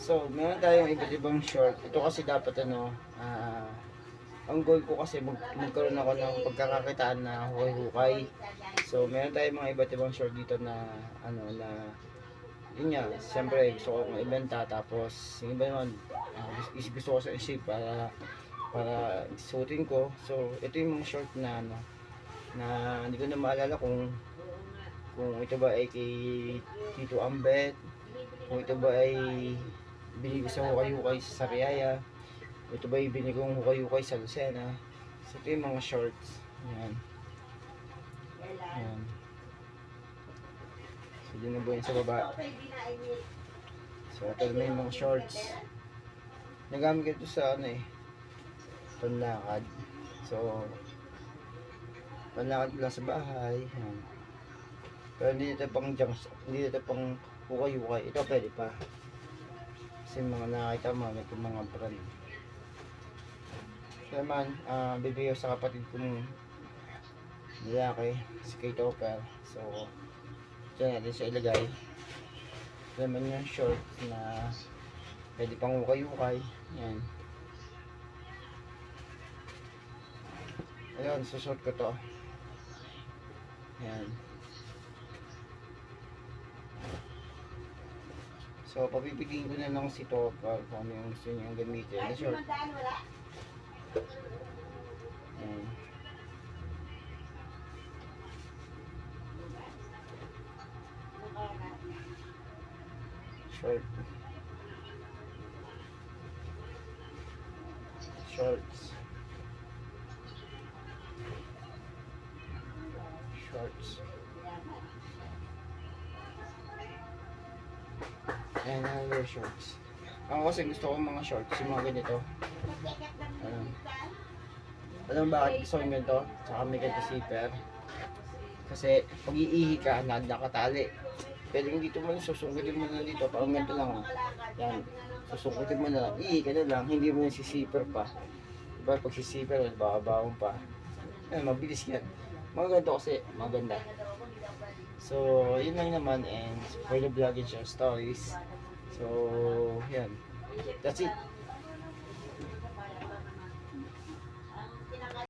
So, meron tayong iba't ibang short. Ito kasi dapat ang goal ko kasi magkaroon ako ng pagkakakitaan na hukay-hukay. So, meron tayong mga iba't ibang short dito na yun nga, siyempre gusto ko kong ibenta, tapos yung iba naman gusto ko sa shape para suotin ko. So, ito yung mga short na na hindi ko na maalala kung ito ba ay kay Tito Ambet, kung ito ba ay binili ko sa hukay-hukay sa Sariaya, ito ba yung binili kong hukay-hukay sa Lucena. So ito yung mga shorts. Ayan. Ayan. So din na po yun sa baba. So ito na yung mga shorts. Nagamit ko ito sa panlakad. So panlakad lang sa bahay. Ayan. Pero hindi ito pang junks, hindi ito pang hukay-hukay. Ito pwede pa. Kasi mga nakakita mo, may mga brand. So naman, bibigay sa kapatid kong lalaki, si Kate Topper. So, dyan natin siya ilagay. Ito naman yung short na pwede pang hukay-hukay. Yan. Ayun, susot ko to. Yan. So, papipiliin ko na lang si Topper kung ano yung gusto niyang gamitin na short. Yan. Short. Shorts. Shorts. Ayan, another shorts. Ako kasi gusto ko mga shorts, yung mga ganito. Alam mo bakit gusto ko ganito? Tsaka may ganito zipper. Kasi pag iihi ka, nakatali. Pwede kung dito mo, susungkitin mo na dito, parang ganito lang. Yan, susungkitin mo na lang, iihi ka na lang, hindi mo na si-zipper pa. Diba, pag si-zipper, baka baon pa. Yan, mabilis yan. Mga ganito kasi, maganda. So, yun lang naman, and for the vlog and share stories. So, yan. That's it.